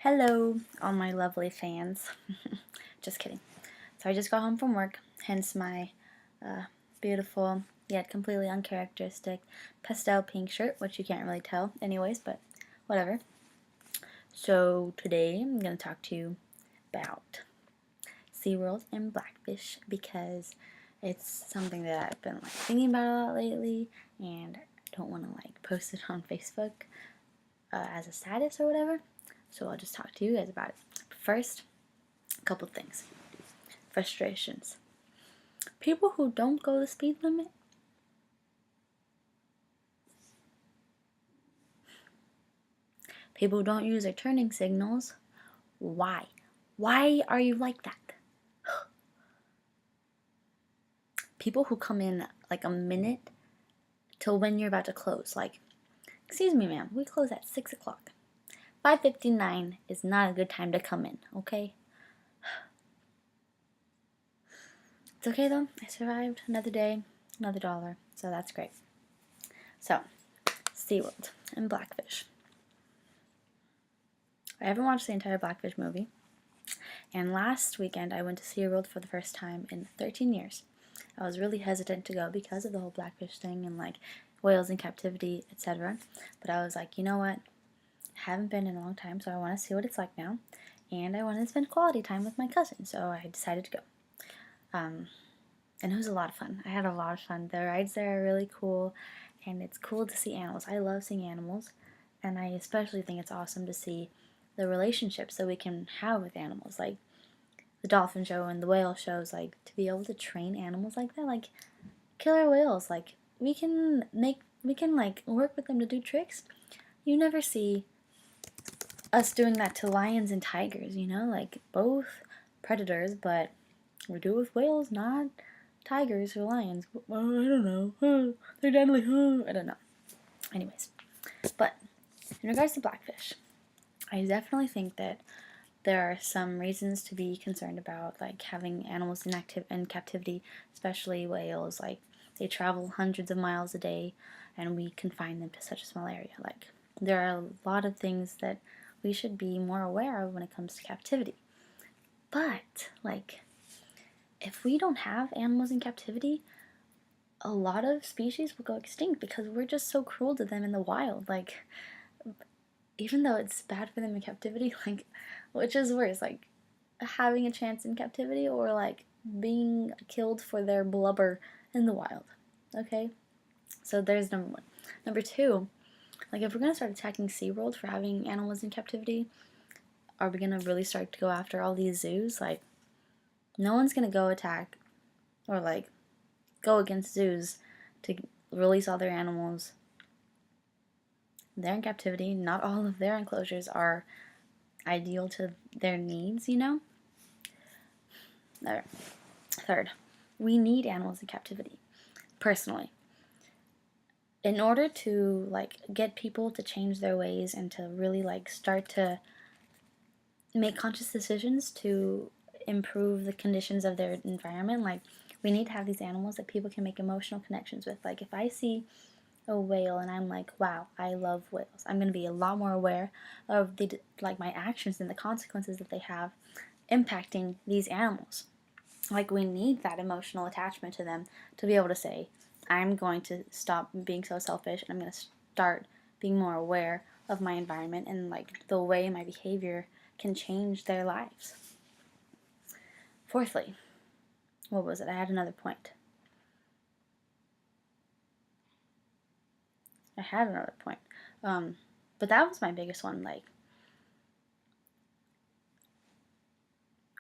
Hello, all my lovely fans. Just kidding. So I just got home from work, hence my beautiful yet completely uncharacteristic pastel pink shirt, which you can't really tell anyways, but whatever. So today I'm going to talk to you about Seaworld and Blackfish because it's something that I've been thinking about a lot lately, and I don't want to post it on Facebook as a status or whatever. So I'll just talk to you guys about it. First, a couple things. Frustrations. People who don't go the speed limit. People who don't use their turning signals. Why? Why are you like that? People who come in like a minute till when you're about to close. Like, excuse me, ma'am, we close at 6 o'clock. 5:59 is not a good time to come in, okay? It's okay though. I survived another day, another dollar, so that's great. So, Seaworld and Blackfish. I haven't watched the entire Blackfish movie, and last weekend I went to Seaworld for the first time in 13 years. I was really hesitant to go because of the whole Blackfish thing and whales in captivity, etc. But I was like, you know what? I haven't been in a long time, so I want to see what it's like now, and I want to spend quality time with my cousin, so I decided to go. And it was a lot of fun. I had a lot of fun. The rides there are really cool, and it's cool to see animals. I love seeing animals, and I especially think it's awesome to see the relationships that we can have with animals, like the dolphin show and the whale shows. Like, to be able to train animals like that, like killer whales, like we can work with them to do tricks. You never see us doing that to lions and tigers, like both predators, but we do it with whales, not tigers or lions. Well, I don't know. They're deadly. I don't know. Anyways, but in regards to Blackfish, I definitely think that there are some reasons to be concerned about having animals in captivity, especially whales. Like, they travel hundreds of miles a day, and we confine them to such a small area. Like, there are a lot of things that we should be more aware of when it comes to captivity. But if we don't have animals in captivity, a lot of species will go extinct because we're just so cruel to them in the wild. Even though it's bad for them in captivity, which is worse, having a chance in captivity or being killed for their blubber in the wild? Okay, so there's number one. Number two, if we're gonna start attacking SeaWorld for having animals in captivity, are we gonna really start to go after all these zoos? No one's gonna go attack or go against zoos to release all their animals. They're in captivity. Not all of their enclosures are ideal to their needs, Third, we need animals in captivity. Personally, in order to get people to change their ways and to really start to make conscious decisions to improve the conditions of their environment, we need to have these animals that people can make emotional connections with. If I see a whale and I'm like, wow, I love whales, I'm going to be a lot more aware of my actions and the consequences that they have impacting these animals. We need that emotional attachment to them to be able to say, I'm going to stop being so selfish, and I'm going to start being more aware of my environment and the way my behavior can change their lives. Fourthly, what was it? I had another point. But that was my biggest one.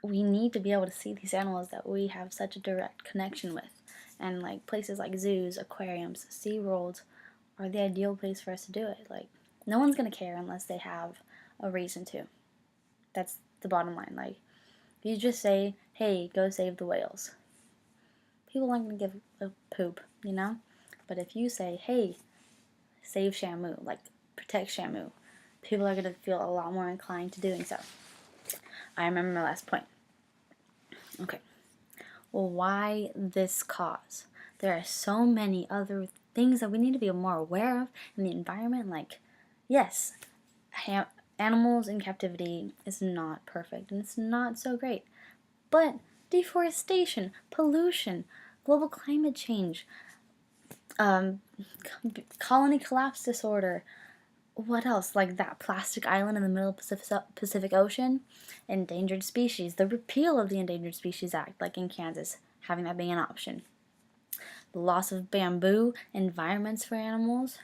We need to be able to see these animals that we have such a direct connection with. And places like zoos, aquariums, SeaWorld are the ideal place for us to do it. No one's going to care unless they have a reason to. That's the bottom line. If you just say, hey, go save the whales, people aren't going to give a poop, But if you say, hey, save Shamu, protect Shamu, people are going to feel a lot more inclined to doing so. I remember my last point. Okay. Well, why this cause? There are so many other things that we need to be more aware of in the environment. Yes, animals in captivity is not perfect, and it's not so great. But deforestation, pollution, global climate change, um, colony collapse disorder, what else? Like that plastic island in the middle of Pacific Ocean, endangered species, the repeal of the Endangered Species Act, like in Kansas, having that being an option, the loss of bamboo, environments for animals.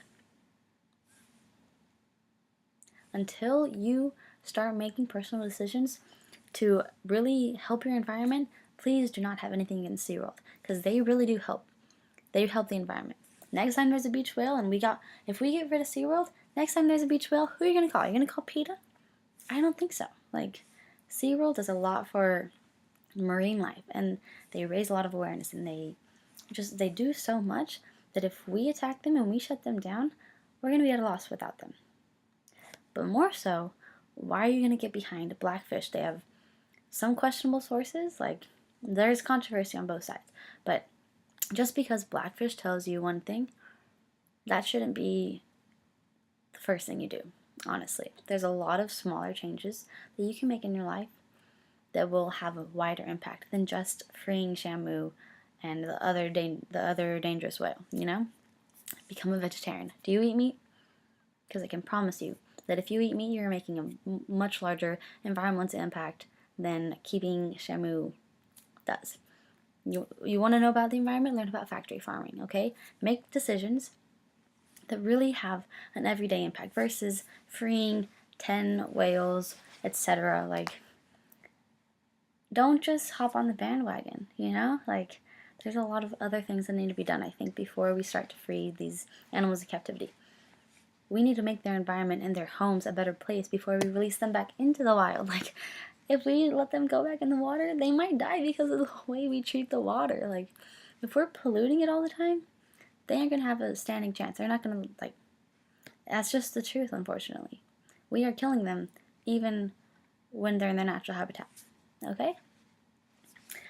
Until you start making personal decisions to really help your environment, please do not have anything against SeaWorld, because they really do help. They help the environment. Next time there's a beach whale, and if we get rid of SeaWorld, next time there's a beach whale, who are you gonna call? Are you gonna call PETA? I don't think so. Like, SeaWorld does a lot for marine life, and they raise a lot of awareness, and they do so much that if we attack them and we shut them down, we're gonna be at a loss without them. But more so, why are you gonna get behind Blackfish? They have some questionable sources. Like, there's controversy on both sides, but just because Blackfish tells you one thing, that shouldn't be the first thing you do, honestly. There's a lot of smaller changes that you can make in your life that will have a wider impact than just freeing Shamu and the other dangerous whale, you know? Become a vegetarian. Do you eat meat? Because I can promise you that if you eat meat, you're making a much larger environmental impact than keeping Shamu does. You want to know about the environment? Learn about factory farming, okay? Make decisions that really have an everyday impact versus freeing 10 whales, etc. Like, don't just hop on the bandwagon, you know? Like, there's a lot of other things that need to be done, I think, before we start to free these animals in captivity. We need to make their environment and their homes a better place before we release them back into the wild. Like, if we let them go back in the water, they might die because of the way we treat the water. Like, if we're polluting it all the time, they aren't going to have a standing chance. They're not going to, like, that's just the truth, unfortunately. We are killing them even when they're in their natural habitat. Okay?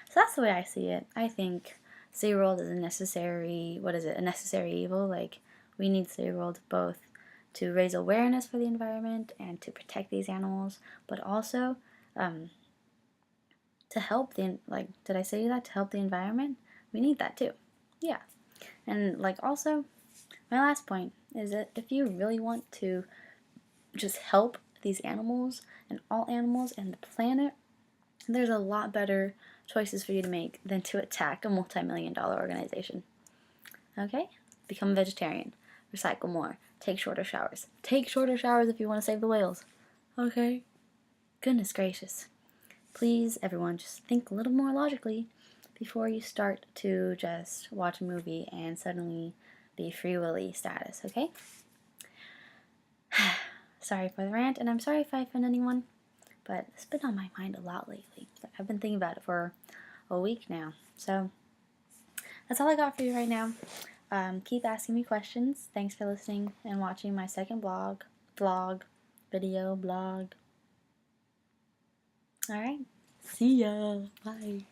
So that's the way I see it. I think SeaWorld is a necessary evil. Like, we need SeaWorld both to raise awareness for the environment and to protect these animals, but also to help did I say that? To help the environment? We need that too. Yeah. And, like, also, my last point is that if you really want to just help these animals and all animals and the planet, there's a lot better choices for you to make than to attack a multi-million-dollar organization. Okay? Become a vegetarian. Recycle more. Take shorter showers. Take shorter showers if you want to save the whales. Okay? Goodness gracious. Please, everyone, just think a little more logically before you start to just watch a movie and suddenly be Free Willy status, okay? Sorry for the rant, and I'm sorry if I offend anyone, but it's been on my mind a lot lately. I've been thinking about it for a week now. So that's all I got for you right now. Keep asking me questions. Thanks for listening and watching my second blog. Alright, see ya. Bye.